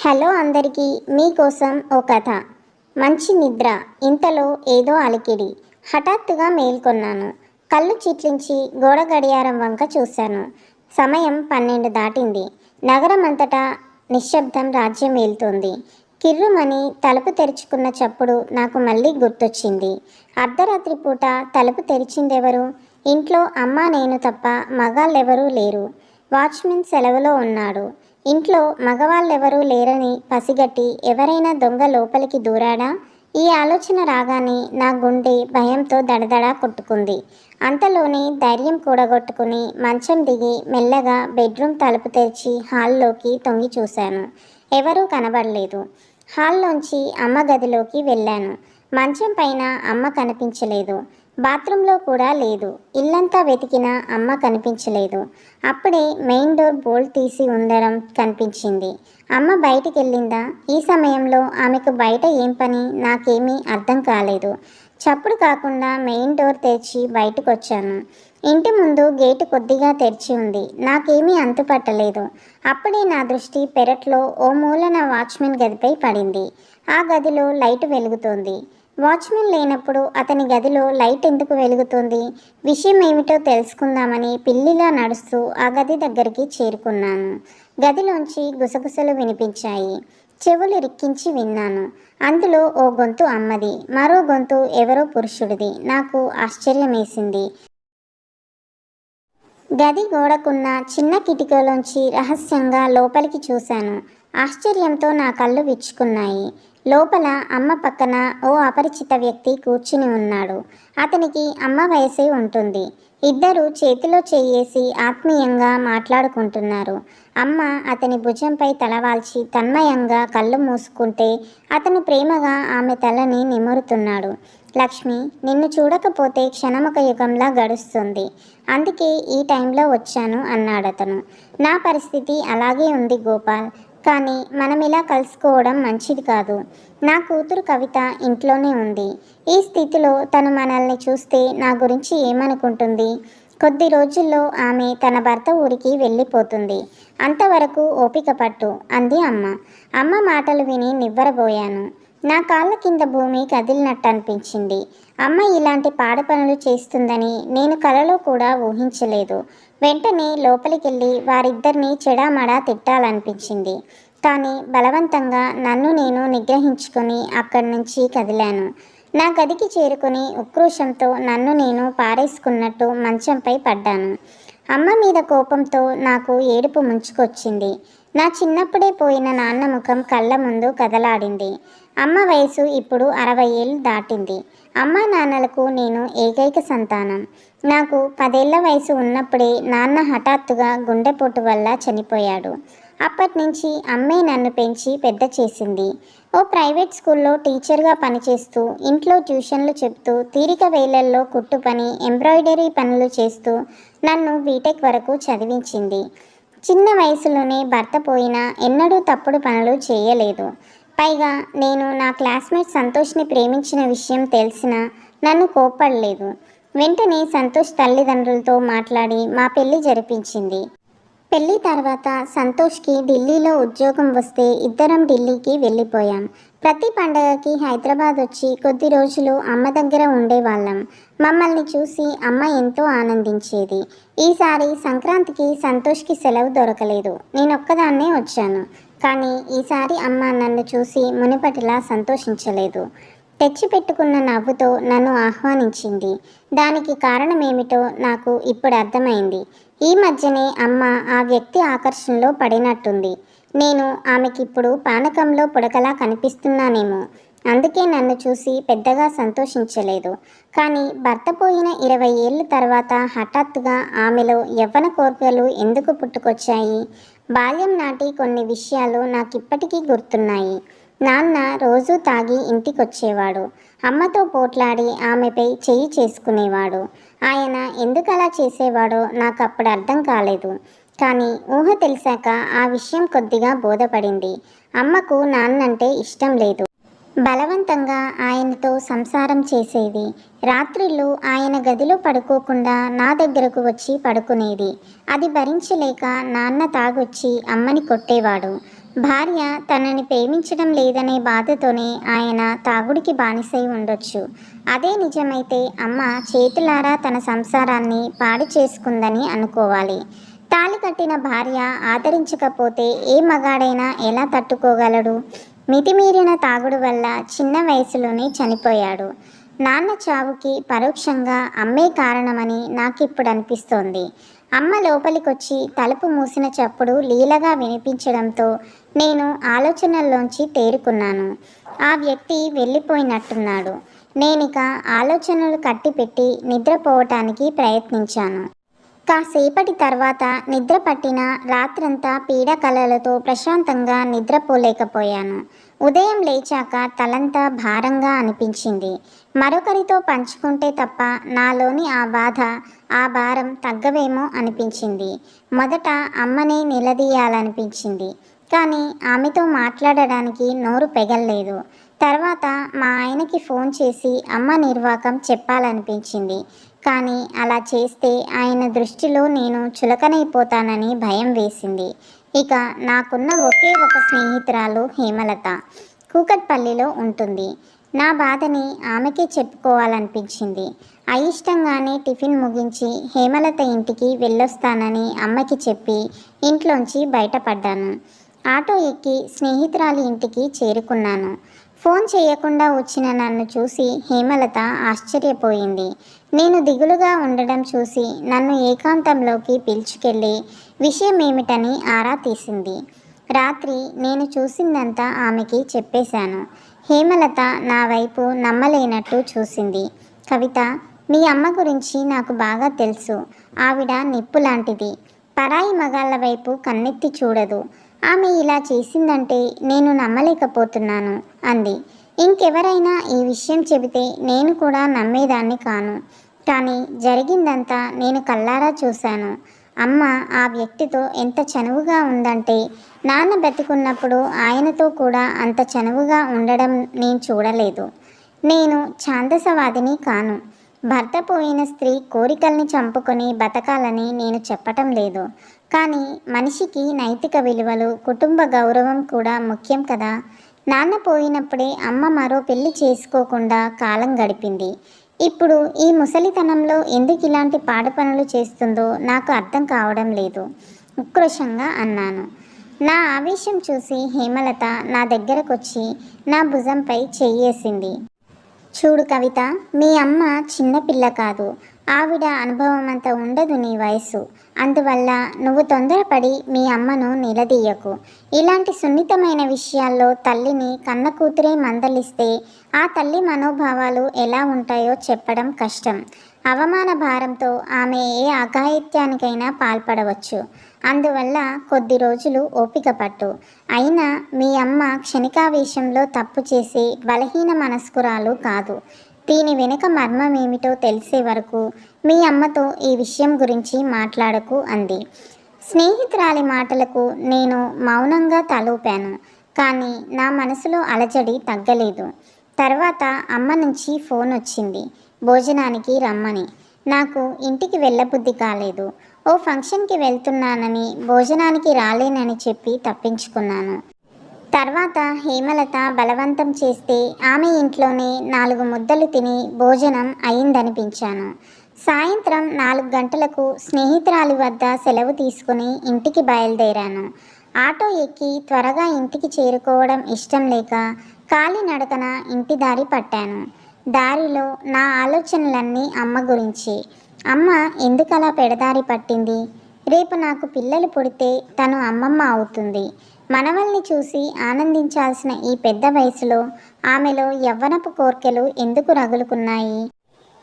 Hello అందరికీ మీకోసం ఓ కథ. మంచి నిద్ర. ఇంతలో ఏదో అలికిడి. హఠాత్తుగా మేల్కొన్నాను. కళ్ళు చిట్లించి గోడ గడియారం వంక చూశాను. సమయం 12 దాటింది. నగరం అంతటా నిశ్శబ్దం రాజ్యం ఏలుతోంది. కిర్రుమని తలుపు తెరుచుకున్న చప్పుడు నాకు మళ్ళీ గుర్తొచ్చింది. అర్ధరాత్రి పూట తలుపు తెరిచిందెవరు? ఇంట్లో అమ్మ నేను తప్ప మగాళ్ళెవరూ లేరు. వాచ్మెన్ సెలవులో ఉన్నాడు. ఇంట్లో మగవాళ్ళెవరూ లేరని పసిగట్టి ఎవరైనా దొంగ లోపలికి దూరాడా? ఈ ఆలోచన రాగానే నా గుండె భయంతో దడదడా కొట్టుకుంది. అంతలోనే ధైర్యం కూడగొట్టుకుని మంచం దిగి మెల్లగా బెడ్రూమ్ తలుపు తెరిచి హాల్లోకి తొంగి చూశాను. ఎవరూ కనబడలేదు. హాల్లోంచి అమ్మ గదిలోకి వెళ్ళాను. మంచం పైన అమ్మ కనిపించలేదు. బాత్రూంలో కూడా లేదు. ఇల్లంతా వెతికినా అమ్మ కనిపించలేదు. అప్పుడే మెయిన్ డోర్ బోల్ట్ తీసి ఉండడం కనిపించింది. అమ్మ బయటికి వెళ్ళిందా? ఈ సమయంలో ఆమెకు బయట ఏం పని? నాకేమీ అర్థం కాలేదు. చప్పుడు కాకుండా మెయిన్ డోర్ తెరిచి బయటకు వచ్చాను. ఇంటి ముందు గేటు కొద్దిగా తెరిచి ఉంది. నాకేమీ అంతుపట్టలేదు. అప్పుడే నా దృష్టి పెరట్లో ఓ మూలన వాచ్మెన్ గదిపై పడింది. ఆ గదిలో లైటు వెలుగుతోంది. వాచ్మెన్ లేనప్పుడు అతని గదిలో లైట్ ఎందుకు వెలుగుతుంది? విషయం ఏమిటో తెలుసుకుందామని పిల్లిలా నడుస్తూ ఆ గది దగ్గరికి చేరుకున్నాను. గదిలోంచి గుసగుసలు వినిపించాయి. చెవులు రిక్కించి విన్నాను. అందులో ఓ గొంతు అమ్మది, మరో గొంతు ఎవరో పురుషుడిది. నాకు ఆశ్చర్యమేసింది. గది గోడకున్న చిన్న కిటికీలోంచి రహస్యంగా లోపలికి చూశాను. ఆశ్చర్యంతో నా కళ్ళు విచ్చుకున్నాయి. లోపల అమ్మ పక్కన ఓ అపరిచిత వ్యక్తి కూర్చుని ఉన్నాడు. అతనికి అమ్మ వయసే ఉంటుంది. ఇద్దరు చేతిలో చెయ్యేసి ఆత్మీయంగా మాట్లాడుకుంటున్నారు. అమ్మ అతని భుజంపై తలవాల్చి తన్మయంగా కళ్ళు మూసుకుంటే అతను ప్రేమగా ఆమె తలని నిమురుతున్నాడు. లక్ష్మి, నిన్ను చూడకపోతే క్షణమొక యుగంలా గడుస్తుంది. అందుకే ఈ టైంలో వచ్చాను అన్నాడతను. నా పరిస్థితి అలాగే ఉంది గోపాల్. కానీ మనం ఇలా కలుసుకోవడం మంచిది కాదు. నా కూతురు కవిత ఇంట్లోనే ఉంది. ఈ స్థితిలో తను మనల్ని చూస్తే నా గురించి ఏమనుకుంటుంది? కొద్ది రోజుల్లో ఆమె తన భర్త ఊరికి వెళ్ళిపోతుంది. అంతవరకు ఓపిక పట్టు అంది అమ్మ. అమ్మ మాటలు విని నివ్వరబోయాను. నా కాళ్ళ కింద భూమి కదిలినట్టు అనిపించింది. అమ్మ ఇలాంటి పాడు పనులు చేస్తుందని నేను కలలో కూడా ఊహించలేదు. వెంటనే లోపలికెళ్ళి వారిద్దరినీ చెడామడా తిట్టాలనిపించింది. కానీ బలవంతంగా నన్ను నేను నిగ్రహించుకొని అక్కడి నుంచి కదిలాను. నా గదికి చేరుకుని ఉక్రోషంతో నన్ను నేను పారేసుకున్నట్టు మంచంపై పడ్డాను. అమ్మ మీద కోపంతో నాకు ఏడుపు ముంచుకొచ్చింది. నా చిన్నప్పుడే పోయిన నాన్న ముఖం కళ్ళ ముందు కదలాడింది. అమ్మ వయసు ఇప్పుడు 60 ఏళ్ళు దాటింది. అమ్మా నాన్నలకు నేను ఏకైక సంతానం. నాకు 10 ఏళ్ల వయసు ఉన్నప్పుడే నాన్న హఠాత్తుగా గుండెపోటు వల్ల చనిపోయాడు. అప్పటినుంచి అమ్మే నన్ను పెంచి పెద్ద చేసింది. ఓ ప్రైవేట్ స్కూల్లో టీచర్గా పనిచేస్తూ, ఇంట్లో ట్యూషన్లు చెప్తూ, తీరిక వేళల్లో కుట్టు పని, ఎంబ్రాయిడరీ పనులు చేస్తూ నన్ను బీటెక్ వరకు చదివించింది. చిన్న వయసులోనే భర్త పోయినా ఎన్నడూ తప్పుడు పనులు చేయలేదు. పైగా నేను నా క్లాస్మేట్ సంతోష్ని ప్రేమించిన విషయం తెలిసినా నన్ను కోప్పడలేదు. వెంటనే సంతోష్ తల్లిదండ్రులతో మాట్లాడి మా పెళ్లి జరిపించింది. పెళ్లి తర్వాత సంతోష్కి ఢిల్లీలో ఉద్యోగం వస్తే ఇద్దరం ఢిల్లీకి వెళ్ళిపోయాం. ప్రతి పండగకి హైదరాబాద్ వచ్చి కొద్ది రోజులు అమ్మ దగ్గర ఉండేవాళ్ళం. మమ్మల్ని చూసి అమ్మ ఎంతో ఆనందించేది. ఈసారి సంక్రాంతికి సంతోష్కి సెలవు దొరకలేదు. నేనొక్కదాన్నే వచ్చాను. కానీ ఈసారి అమ్మ నన్ను చూసి మునుపటిలా సంతోషించలేదు. తెచ్చిపెట్టుకున్న నవ్వుతో నన్ను ఆహ్వానించింది. దానికి కారణమేమిటో నాకు ఇప్పుడు అర్థమైంది. ఈ మధ్యనే అమ్మ ఆ వ్యక్తి ఆకర్షణలో పడినట్టుంది. నేను ఆమెకిప్పుడు పానకంలో పుడకలా కనిపిస్తున్నానేమో. అందుకే నన్ను చూసి పెద్దగా సంతోషించలేదు. కానీ భర్త పోయిన 20 ఏళ్ళ తర్వాత హఠాత్తుగా ఆమెలో యవ్వన కోరికలు ఎందుకు పుట్టుకొచ్చాయి? బాల్యం నాటి కొన్ని విషయాలు నాకిప్పటికీ గుర్తున్నాయి. నాన్న రోజూ తాగి ఇంటికొచ్చేవాడు. అమ్మతో పోట్లాడి ఆమెపై చెయ్యి చేసుకునేవాడు. ఆయన ఎందుకలా చేసేవాడో నాకు అప్పుడు అర్థం కాలేదు. కానీ ఊహ తెలిసాక ఆ విషయం కొద్దిగా బోధపడింది. అమ్మకు నాన్నంటే ఇష్టం లేదు. బలవంతంగా ఆయనతో సంసారం చేసేది. రాత్రిళ్ళు ఆయన గదిలో పడుకోకుండా నా దగ్గరకు వచ్చి పడుకునేది. అది భరించలేక నాన్న తాగొచ్చి అమ్మని కొట్టేవాడు. భార్య తనని ప్రేమించడం లేదనే బాధతోనే ఆయన తాగుడికి బానిసై ఉండొచ్చు. అదే నిజమైతే అమ్మ చేతులారా తన సంసారాన్ని పాడు చేసుకుందని అనుకోవాలి. తాళి కట్టిన భార్య ఆదరించకపోతే ఏ మగాడైనా ఎలా తట్టుకోగలడు? మితిమీరిన తాగుడు వల్ల చిన్న వయసులోనే చనిపోయాడు. నాన్న చావుకి పరోక్షంగా అమ్మే కారణమని నాకిప్పుడు అనిపిస్తోంది. అమ్మ లోపలికొచ్చి తలుపు మూసిన చప్పుడు లీలగా వినిపించడంతో నేను ఆలోచనల్లోంచి తేరుకున్నాను. ఆ వ్యక్తి వెళ్ళిపోయినట్టున్నాడు. నేనిక ఆలోచనలు కట్టిపెట్టి నిద్రపోవటానికి ప్రయత్నించాను. కాసేపటి తర్వాత నిద్ర పట్టిన రాత్రంతా పీడ కలలతో ప్రశాంతంగా నిద్రపోలేకపోయాను. ఉదయం లేచాక తలంతా భారంగా అనిపించింది. మరొకరితో పంచుకుంటే తప్ప నాలోని ఆ బాధ, ఆ భారం తగ్గవేమో అనిపించింది. మొదట అమ్మనే నిలదీయాలనిపించింది. కానీ ఆమెతో మాట్లాడడానికి నోరు పెగల్లేదు. తర్వాత మా ఆయనకి ఫోన్ చేసి అమ్మ నిర్వాకం చెప్పాలనిపించింది. కానీ అలా చేస్తే ఆయన దృష్టిలో నేను చులకనైపోతానని భయం వేసింది. ఇక నాకున్న ఒకే ఒక స్నేహితురాలు హేమలత కూకట్పల్లిలో ఉంటుంది. నా బాధని ఆమెకే చెప్పుకోవాలనిపించింది. అయిష్టంగానే టిఫిన్ ముగించి హేమలత ఇంటికి వెళ్ళొస్తానని అమ్మకి చెప్పి ఇంట్లోంచి బయటపడ్డాను. ఆటో ఎక్కి స్నేహితురాలి ఇంటికి చేరుకున్నాను. ఫోన్ చేయకుండా వచ్చిన నన్ను చూసి హేమలత ఆశ్చర్యపోయింది. నేను దిగులుగా ఉండడం చూసి నన్ను ఏకాంతంలోకి పిలుచుకెళ్ళి విషయం ఏమిటని ఆరా తీసింది. రాత్రి నేను చూసిందంతా ఆమెకి చెప్పేశాను. హేమలత నా వైపు నమ్మలేనట్టు చూసింది. కవిత, మీ అమ్మ గురించి నాకు బాగా తెలుసు. ఆవిడ నిప్పు లాంటిది. పరాయి మగాళ్ళ వైపు కన్నెత్తి చూడదు. ఆమె ఇలా చేసిందంటే నేను నమ్మలేకపోతున్నాను అంది. ఇంకెవరైనా ఈ విషయం చెబితే నేను కూడా నమ్మేదాన్ని కాను. కానీ జరిగిందంతా నేను కళ్ళారా చూశాను. అమ్మ ఆ వ్యక్తితో ఎంత చనువుగా ఉందంటే నాన్న బతికున్నప్పుడు ఆయనతో కూడా అంత చనువుగా ఉండడం నేను చూడలేదు. నేను ఛాందసవాదిని కాను. భర్త పోయిన స్త్రీ కోరికల్ని చంపుకొని బతకాలని నేను చెప్పటం లేదు. కానీ మనిషికి నైతిక విలువలు, కుటుంబ గౌరవం కూడా ముఖ్యం కదా. నాన్న పోయినప్పుడే అమ్మ మరో పెళ్లి చేసుకోకుండా కాలం గడిపింది. ఇప్పుడు ఈ ముసలితనంలో ఎందుకు ఇలాంటి పాడు పనులు చేస్తుందో నాకు అర్థం కావడం లేదు ఉక్రోషంగా అన్నాను. నా ఆవేశం చూసి హేమలత నా దగ్గరకొచ్చి నా భుజంపై చెయ్యేసింది. చూడు కవిత, మీ అమ్మ చిన్నపిల్ల కాదు. ఆవిడ అనుభవం అంత ఉండదు నీ వయసు. అందువల్ల నువ్వు తొందరపడి మీ అమ్మను నిలదీయకు. ఇలాంటి సున్నితమైన విషయాల్లో తల్లిని కన్న కూతురే మందలిస్తే ఆ తల్లి మనోభావాలు ఎలా ఉంటాయో చెప్పడం కష్టం. అవమాన భారంతో ఆమె ఏ అఘాయిత్యానికైనా పాల్పడవచ్చు. అందువల్ల కొద్ది రోజులు ఓపిక పట్టు. అయినా మీ అమ్మ క్షణికావేశంలో తప్పు చేసి బలహీన మనస్కురాలు కాదు. దీని వెనుక మర్మం ఏమిటో తెలిసే వరకు మీ అమ్మతో ఈ విషయం గురించి మాట్లాడకు అంది. స్నేహితురాలి మాటలకు నేను మౌనంగా తలూపాను. కానీ నా మనసులో అలజడి తగ్గలేదు. తర్వాత అమ్మ నుంచి ఫోన్ వచ్చింది, భోజనానికి రమ్మని. నాకు ఇంటికి వెళ్ళబుద్ధి కాలేదు. ఓ ఫంక్షన్కి వెళ్తున్నానని, భోజనానికి రాలేనని చెప్పి తప్పించుకున్నాను. తర్వాత హేమలత బలవంతం చేస్తే ఆమె ఇంట్లోనే 4 ముద్దలు తిని భోజనం అయిందనిపించాను. సాయంత్రం 4 గంటలకు స్నేహితురాలి వద్ద సెలవు తీసుకుని ఇంటికి బయలుదేరాను. ఆటో ఎక్కి త్వరగా ఇంటికి చేరుకోవడం ఇష్టం లేక కాలినడకన ఇంటి దారి పట్టాను. దారిలో నా ఆలోచనలన్నీ అమ్మ గురించి. అమ్మ ఎందుకలా పెడదారి పట్టింది? రేపు నాకు పిల్లలు పుడితే తను అమ్మమ్మ అవుతుంది. మనవల్ని చూసి ఆనందించాల్సిన ఈ పెద్ద వయసులో ఆమెలో యవ్వనపు కోర్కెలు ఎందుకు రగులుకున్నాయి?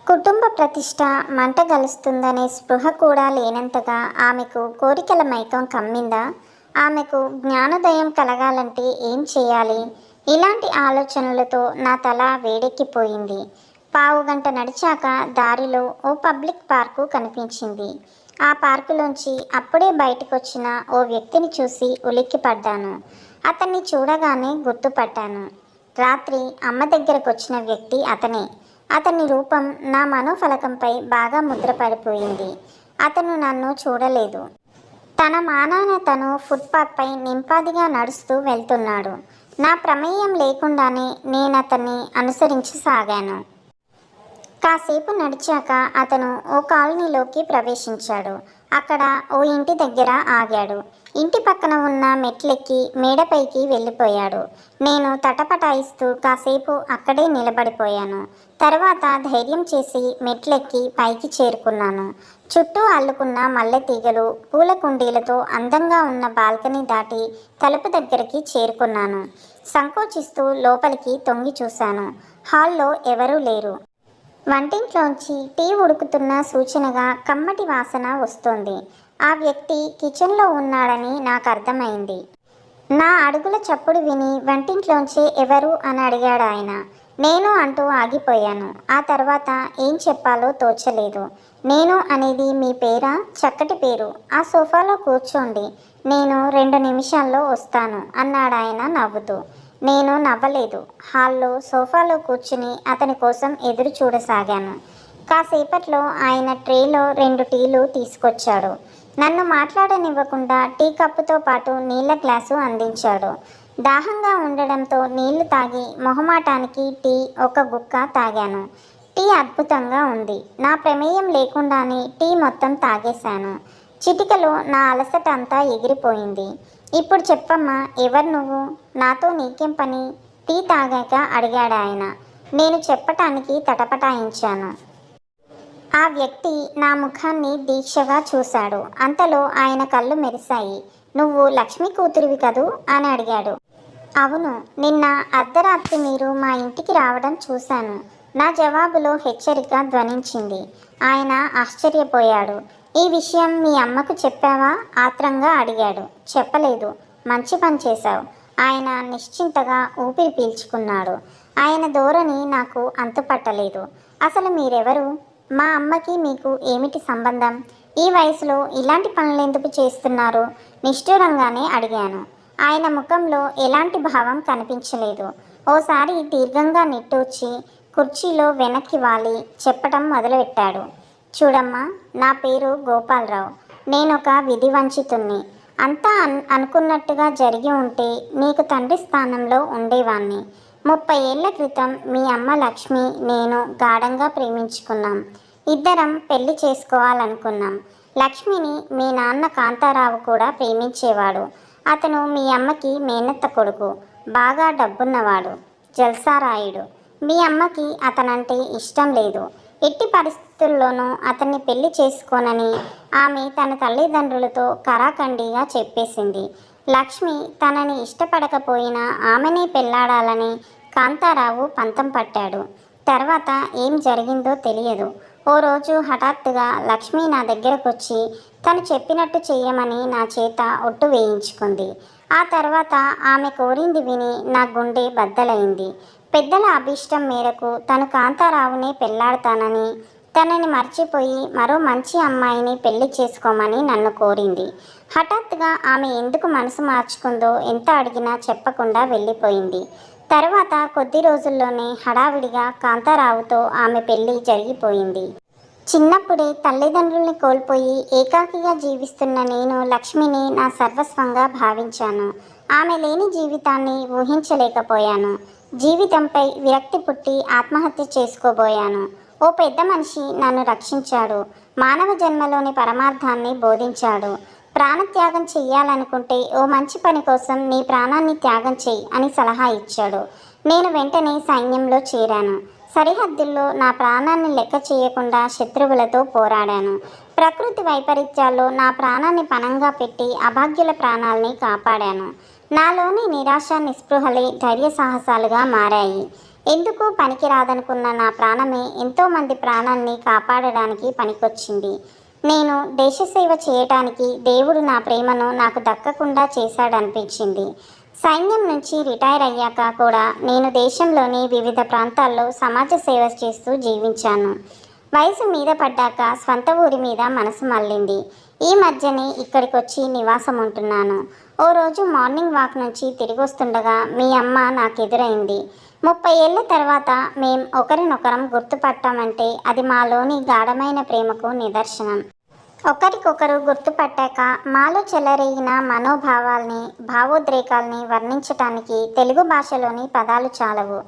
కుటుంబ ప్రతిష్ట మంట గలుస్తుందనే స్పృహ కూడా లేనంతగా ఆమెకు కోరికల మైకం కమ్మిందా? ఆమెకు జ్ఞానోదయం కలగాలంటే ఏం చేయాలి? ఇలాంటి ఆలోచనలతో నా తల వేడెక్కిపోయింది. పావుగంట నడిచాక దారిలో ఓ పబ్లిక్ పార్కు కనిపించింది. ఆ పార్కులోంచి అప్పుడే బయటకొచ్చిన ఓ వ్యక్తిని చూసి ఉలిక్కిపడ్డాను. అతన్ని చూడగానే గుర్తుపట్టాను. రాత్రి అమ్మ దగ్గరకు వచ్చిన వ్యక్తి అతనే. అతని రూపం నా మనోఫలకంపై బాగా ముద్రపడిపోయింది. అతను నన్ను చూడలేదు. తన మానాన తను ఫుట్పాత్పై నింపాదిగా నడుస్తూ వెళ్తున్నాడు. నా ప్రమేయం లేకుండానే నేనతన్ని అనుసరించసాగాను. కాసేపు నడిచాక అతను ఓ కాలనీలోకి ప్రవేశించాడు. అక్కడ ఓ ఇంటి దగ్గర ఆగాడు. ఇంటి పక్కన ఉన్న మెట్లెక్కి మేడపైకి వెళ్ళిపోయాడు. నేను తటపటాయిస్తూ కాసేపు అక్కడే నిలబడిపోయాను. తర్వాత ధైర్యం చేసి మెట్లెక్కి పైకి చేరుకున్నాను. చుట్టూ అల్లుకున్న మల్లె తీగలు, పూల కుండీలతో అందంగా ఉన్న బాల్కనీ దాటి తలుపు దగ్గరికి చేరుకున్నాను. సంకోచిస్తూ లోపలికి తొంగి చూశాను. హాల్లో ఎవరూ లేరు. వంటింట్లోంచి టీ ఉడుకుతున్న సూచనగా కమ్మటి వాసన వస్తోంది. ఆ వ్యక్తి కిచెన్లో ఉన్నాడని నాకు అర్థమైంది. నా అడుగుల చప్పుడు విని వంటింట్లోంచి ఎవరు అని అడిగాడు ఆయన. నేను అంటూ ఆగిపోయాను. ఆ తర్వాత ఏం చెప్పాలో తోచలేదు. నేను అనేది మీ పేరా? చక్కటి పేరు. ఆ సోఫాలో కూర్చోండి, నేను 2 నిమిషాల్లో వస్తాను అన్నాడు ఆయన నవ్వుతూ. నేను నవ్వలేదు. హాల్లో సోఫాలో కూర్చుని అతని కోసం ఎదురు చూడసాగాను. కాసేపట్లో ఆయన ట్రేలో 2 టీలు తీసుకొచ్చాడు. నన్ను మాట్లాడనివ్వకుండా టీ కప్పుతో పాటు నీళ్ల గ్లాసు అందించాడు. దాహంగా ఉండడంతో నీళ్లు తాగి మొహమాటానికి టీ ఒక గుక్క తాగాను. టీ అద్భుతంగా ఉంది. నా ప్రమేయం లేకుండానే టీ మొత్తం తాగేశాను. చిటికలో నా అలసట అంతా ఎగిరిపోయింది. ఇప్పుడు చెప్పమ్మా, ఎవరు నువ్వు? నాతో నీకేం పని? టీ తాగాక అడిగాడు ఆయన. నేను చెప్పటానికి తటపటాయించాను. ఆ వ్యక్తి నా ముఖాన్ని దీక్షగా చూశాడు. అంతలో ఆయన కళ్ళు మెరిశాయి. నువ్వు లక్ష్మి కూతురివి కదూ అని అడిగాడు. అవును, నిన్న అర్ధరాత్రి మీరు మా ఇంటికి రావడం చూశాను. నా జవాబులో హెచ్చరిక ధ్వనించింది. ఆయన ఆశ్చర్యపోయాడు. ఈ విషయం మీ అమ్మకు చెప్పావా? ఆత్రంగా అడిగాడు. చెప్పలేదు. మంచి పని చేశావు. ఆయన నిశ్చింతగా ఊపిరి పీల్చుకున్నాడు. ఆయన ధోరణి నాకు అంతుపట్టలేదు. అసలు మీరెవరు? మా అమ్మకి మీకు ఏమిటి సంబంధం? ఈ వయసులో ఇలాంటి పనులెందుకు చేస్తున్నారు? నిష్ఠూరంగానే అడిగాను. ఆయన ముఖంలో ఎలాంటి భావం కనిపించలేదు. ఓసారి దీర్ఘంగా నిట్టూర్చి కుర్చీలో వెనక్కి వాలి చెప్పటం మొదలుపెట్టాడు. చూడమ్మా, నా పేరు గోపాలరావు. నేనొక విధివంచితుణ్ణి. అంతా అనుకున్నట్టుగా జరిగి ఉంటే నీకు తండ్రి స్థానంలో ఉండేవాణ్ణి. 30 ఏళ్ల క్రితం మీ అమ్మ లక్ష్మి నేను గాఢంగా ప్రేమించుకున్నాం. ఇద్దరం పెళ్లి చేసుకోవాలనుకున్నాం. లక్ష్మిని మీ నాన్న కాంతారావు కూడా ప్రేమించేవాడు. అతను మీ అమ్మకి మేనత్త కొడుకు. బాగా డబ్బున్నవాడు, జల్సారాయుడు. మీ అమ్మకి అతనంటే ఇష్టం లేదు. ఎట్టి పరిస్థితుల్లోనూ అతన్ని పెళ్లి చేసుకోనని ఆమె తన తల్లిదండ్రులతో కరాఖండిగా చెప్పేసింది. లక్ష్మి తనని ఇష్టపడకపోయినా ఆమెనే పెళ్లాడాలని కాంతారావు పంతం పట్టాడు. తర్వాత ఏం జరిగిందో తెలియదు. ఓ రోజు హఠాత్తుగా లక్ష్మి నా దగ్గరకొచ్చి తను చెప్పినట్టు చెయ్యమని నా చేత ఒట్టు వేయించుకుంది. ఆ తర్వాత ఆమె కోరింది విని నా గుండె బద్దలైంది. పెద్దల అభీష్టం మేరకు తను కాంతారావునే పెళ్లాడతానని, తనని మర్చిపోయి మరో మంచి అమ్మాయిని పెళ్లి చేసుకోమని నన్ను కోరింది. హఠాత్తుగా ఆమె ఎందుకు మనసు మార్చుకుందో ఎంత అడిగినా చెప్పకుండా వెళ్ళిపోయింది. తర్వాత కొద్ది రోజుల్లోనే హడావిడిగా కాంతారావుతో ఆమె పెళ్లి జరిగిపోయింది. చిన్నప్పుడే తల్లిదండ్రుల్ని కోల్పోయి ఏకాకిగా జీవిస్తున్న నేను లక్ష్మిని నా సర్వస్వంగా భావించాను. ఆమె లేని జీవితాన్ని ఊహించలేకపోయాను. జీవితంపై విరక్తి పుట్టి ఆత్మహత్య చేసుకోబోయాను. ఓ పెద్ద మనిషి నన్ను రక్షించాడు. మానవ జన్మలోని పరమార్థాన్ని బోధించాడు. ప్రాణత్యాగం చెయ్యాలనుకుంటే ఓ మంచి పని కోసం నీ ప్రాణాన్ని త్యాగం చెయ్యి అని సలహా ఇచ్చాడు. నేను వెంటనే సైన్యంలో చేరాను. సరిహద్దుల్లో నా ప్రాణాన్ని లెక్క చేయకుండా శత్రువులతో పోరాడాను. ప్రకృతి వైపరీత్యాల్లో నా ప్రాణాన్ని పణంగా పెట్టి అభాగ్యుల ప్రాణాల్ని కాపాడాను. నాలోని నిరాశ నిస్పృహలే ధైర్య సాహసాలుగా మారాయి. ఎందుకు పనికిరాదనుకున్న నా ప్రాణమే ఎంతోమంది ప్రాణాన్ని కాపాడడానికి పనికొచ్చింది. నేను దేశసేవ చేయటానికి దేవుడు నా ప్రేమను నాకు దక్కకుండా చేశాడనిపించింది. సైన్యం నుంచి రిటైర్ అయ్యాక కూడా నేను దేశంలోని వివిధ ప్రాంతాల్లో సమాజ సేవ చేస్తూ జీవించాను. వయసు మీద పడ్డాక స్వంత ఊరి మీద మనసు మళ్ళింది. ఈ మధ్యనే ఇక్కడికి వచ్చి నివాసం ఉంటున్నాను. ఓ రోజు మార్నింగ్ వాక్ నుంచి తిరిగి వస్తుండగా మీ అమ్మ నాకు ఎదురైంది. 30 ఏళ్ల తర్వాత మేం ఒకరినొకరం గుర్తుపట్టామంటే అది మాలోని గాఢమైన ప్రేమకు నిదర్శనం. ఒకరికొకరు గుర్తుపట్టాక మాలో చెలరేగిన మనోభావాల్ని, భావోద్రేకాల్ని వర్ణించటానికి తెలుగు భాషలోని పదాలు చాలవు.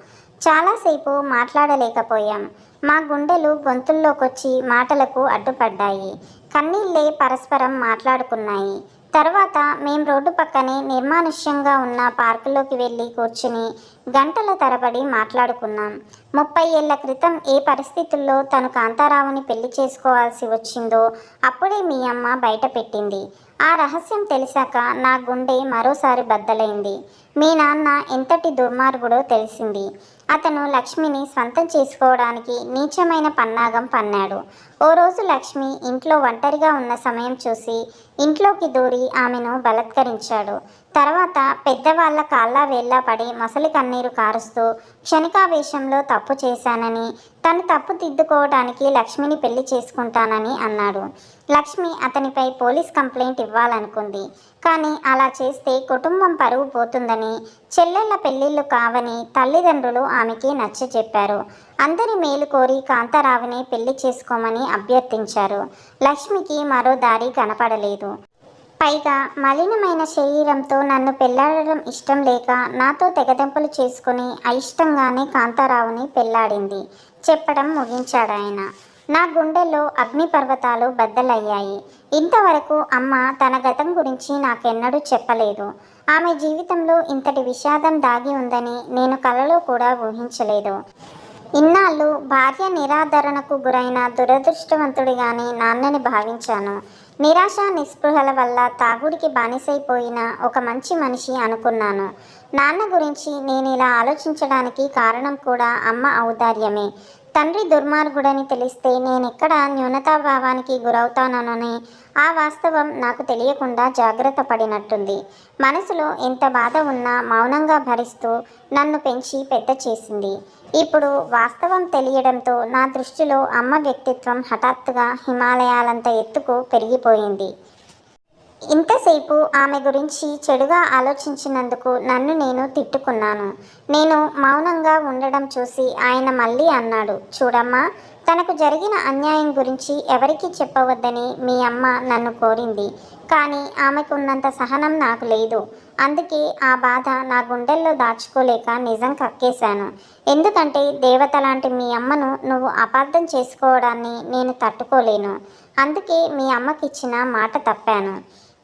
చాలాసేపు మాట్లాడలేకపోయాం. మా గుండెలు గొంతుల్లోకొచ్చి మాటలకు అడ్డుపడ్డాయి. కన్నీళ్ళే పరస్పరం మాట్లాడుకున్నాయి. తర్వాత మేం రోడ్డు పక్కనే నిర్మానుష్యంగా ఉన్న పార్కులోకి వెళ్ళి కూర్చుని గంటల తరబడి మాట్లాడుకున్నాం. 30 ఏళ్ల క్రితం ఏ పరిస్థితుల్లో తను కాంతారావుని పెళ్లి చేసుకోవాల్సి వచ్చిందో అప్పుడే మీ అమ్మ బయట పెట్టింది. ఆ రహస్యం తెలిసాక నా గుండె మరోసారి బద్దలైంది. మీ నాన్న ఎంతటి దుర్మార్గుడో తెలిసింది. అతను లక్ష్మిని స్వంతం చేసుకోవడానికి నీచమైన పన్నాగం పన్నాడు. ఓ రోజు లక్ష్మి ఇంట్లో ఒంటరిగా ఉన్న సమయం చూసి ఇంట్లోకి దూరి ఆమెను బలాత్కరించాడు. తర్వాత పెద్దవాళ్ల కాళ్ళ వేళ్ళ పడి మొసలి కన్నీరు కారుస్తూ క్షణికావేశంలో తప్పు చేశానని, తను తప్పు దిద్దుకోవడానికి లక్ష్మిని పెళ్లి చేసుకుంటానని అన్నాడు. లక్ష్మి అతనిపై పోలీస్ కంప్లైంట్ ఇవ్వాలనుకుంది. కానీ అలా చేస్తే కుటుంబం పరువు పోతుందని, చెల్లెళ్ల పెళ్లిళ్ళు కావని తల్లిదండ్రులు ఆమెకి నచ్చజెప్పారు. అందరి మేలు కోరి కాంతారావుని పెళ్లి చేసుకోమని అభ్యర్థించారు. లక్ష్మికి మరో దారి కనపడలేదు. పైగా మలినమైన శరీరంతో నన్ను పెళ్లాడడం ఇష్టం లేక నాతో తెగదెంపులు చేసుకుని అయిష్టంగానే కాంతారావుని పెళ్లాడింది. చెప్పడం ముగించాడాయన. నా గుండెల్లో అగ్నిపర్వతాలు బద్దలయ్యాయి. ఇంతవరకు అమ్మ తన గతం గురించి నాకెన్నడూ చెప్పలేదు. ఆమె జీవితంలో ఇంతటి విషాదం దాగి ఉందని నేను కలలో కూడా ఊహించలేదు. ఇన్నాళ్ళు భార్య నిరాదరణకు గురైన దురదృష్టవంతుడిగానే నాన్నని భావించాను. నిరాశ నిస్పృహల వల్ల తాగుడికి బానిసైపోయిన ఒక మంచి మనిషి అనుకున్నాను. నాన్న గురించి నేను ఇలా ఆలోచించడానికి కారణం కూడా అమ్మ ఔదార్యమే. తండ్రి దుర్మార్గుడని తెలిస్తే నేనెక్కడ న్యూనతాభావానికి గురవుతానోనని ఆ వాస్తవం నాకు తెలియకుండా జాగ్రత్త పడినట్టుంది. మనసులో ఎంత బాధ ఉన్నా మౌనంగా భరిస్తూ నన్ను పెంచి పెద్ద చేసింది. ఇప్పుడు వాస్తవం తెలియడంతో నా దృష్టిలో అమ్మ వ్యక్తిత్వం హఠాత్తుగా హిమాలయాలంత ఎత్తుకు పెరిగిపోయింది. ఇంతసేపు ఆమె గురించి చెడుగా ఆలోచించినందుకు నన్ను నేను తిట్టుకున్నాను. నేను మౌనంగా ఉండడం చూసి ఆయన మళ్ళీ అన్నాడు, చూడమ్మా, తనకు జరిగిన అన్యాయం గురించి ఎవరికీ చెప్పవద్దని మీ అమ్మ నన్ను కోరింది. కానీ ఆమెకున్నంత సహనం నాకు లేదు. అందుకే ఆ బాధ నా గుండెల్లో దాచుకోలేక నిజం కక్కేశాను. ఎందుకంటే దేవత లాంటి మీ అమ్మను నువ్వు అపార్థం చేసుకోవడాన్ని నేను తట్టుకోలేను. అందుకే మీ అమ్మకిచ్చిన మాట తప్పాను.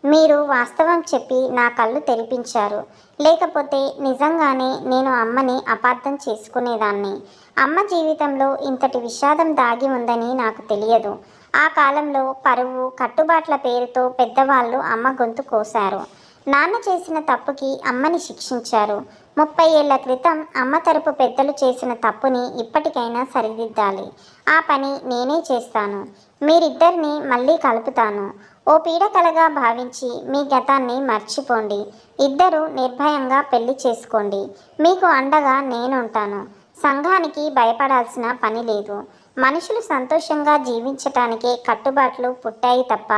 మీరు వాస్తవం చెప్పి నా కళ్ళు తెరిపించారు. లేకపోతే నిజంగానే నేను అమ్మని అపార్థం చేసుకునేదాన్ని. అమ్మ జీవితంలో ఇంతటి విషాదం దాగి ఉందని నాకు తెలియదు. ఆ కాలంలో పరువు, కట్టుబాట్ల పేరుతో పెద్దవాళ్ళు అమ్మ గొంతు కోశారు. నాన్న చేసిన తప్పుకి అమ్మని శిక్షించారు. 30 ఏళ్ల క్రితం అమ్మ తరపు పెద్దలు చేసిన తప్పుని ఇప్పటికైనా సరిదిద్దాలి. ఆ పని నేనే చేస్తాను. మీరిద్దరిని మళ్ళీ కలుపుతాను. ఓ పీడకలగా భావించి మీ గతాన్ని మర్చిపోండి. ఇద్దరూ నిర్భయంగా పెళ్లి చేసుకోండి. మీకు అండగా నేనుంటాను. సంఘానికి భయపడాల్సిన పని లేదు. మనుషులు సంతోషంగా జీవించటానికే కట్టుబాట్లు పుట్టాయి తప్ప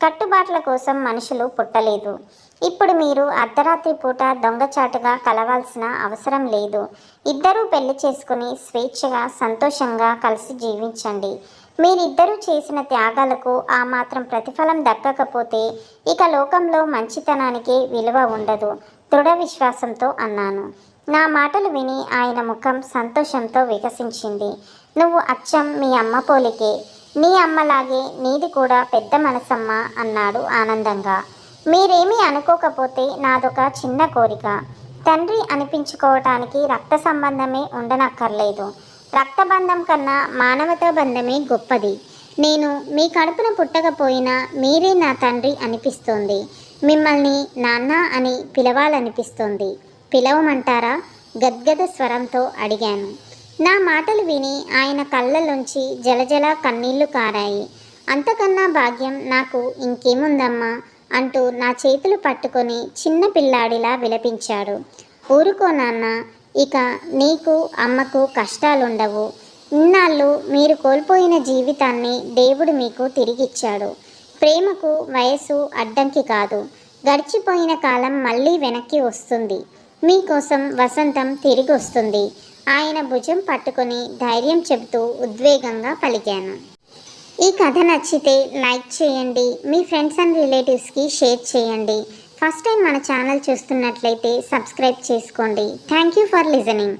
కట్టుబాట్ల కోసం మనుషులు పుట్టలేదు. ఇప్పుడు మీరు అర్ధరాత్రి పూట దొంగచాటుగా కలవాల్సిన అవసరం లేదు. ఇద్దరూ పెళ్లి చేసుకుని స్వేచ్ఛగా సంతోషంగా కలిసి జీవించండి. మీరిద్దరూ చేసిన త్యాగాలకు ఆ మాత్రం ప్రతిఫలం దక్కకపోతే ఇక లోకంలో మంచితనానికి విలువ ఉండదు. దృఢ విశ్వాసంతో అన్నాను. నా మాటలు విని ఆయన ముఖం సంతోషంతో వికసించింది. నువ్వు అచ్చం మీ అమ్మ పోలికే. నీ అమ్మలాగే నీది కూడా పెద్ద మనసమ్మ అన్నాడు ఆనందంగా. మీరేమీ అనుకోకపోతే నాదొక చిన్న కోరిక. తండ్రి అనిపించుకోవటానికి రక్త సంబంధమే ఉండనక్కర్లేదు. రక్తబంధం కన్నా మానవతా బంధమే గొప్పది. నేను మీ కడుపున పుట్టకపోయినా మీరే నా తండ్రి అనిపిస్తోంది. మిమ్మల్ని నాన్న అని పిలవాలనిపిస్తోంది. పిలవమంటారా? గద్గద స్వరంతో అడిగాను. నా మాటలు విని ఆయన కళ్ళలోంచి జలజల కన్నీళ్లు కారాయి. అంతకన్నా భాగ్యం నాకు ఇంకేముందమ్మా అంటూ నా చేతులు పట్టుకొని చిన్న పిల్లాడిలా విలపించాడు. ఊరుకో నాన్న, ఇక నీకు అమ్మకు కష్టాలుండవు. ఇన్నాళ్ళు మీరు కోల్పోయిన జీవితాన్ని దేవుడు మీకు తిరిగిచ్చాడు. ప్రేమకు వయసు అడ్డంకి కాదు. గడిచిపోయిన కాలం మళ్ళీ వెనక్కి వస్తుంది. మీకోసం వసంతం తిరిగి వస్తుంది. ఆయన భుజం పట్టుకొని ధైర్యం చెబుతూ ఉద్వేగంగా పలికాను. ఈ కథ నచ్చితే లైక్ చేయండి, మీ ఫ్రెండ్స్ అండ్ రిలేటివ్స్కి షేర్ చేయండి. ఫస్ట్ టైం మన ఛానల్ చూస్తున్నట్లయితే సబ్స్క్రైబ్ చేసుకోండి. Thank you for listening.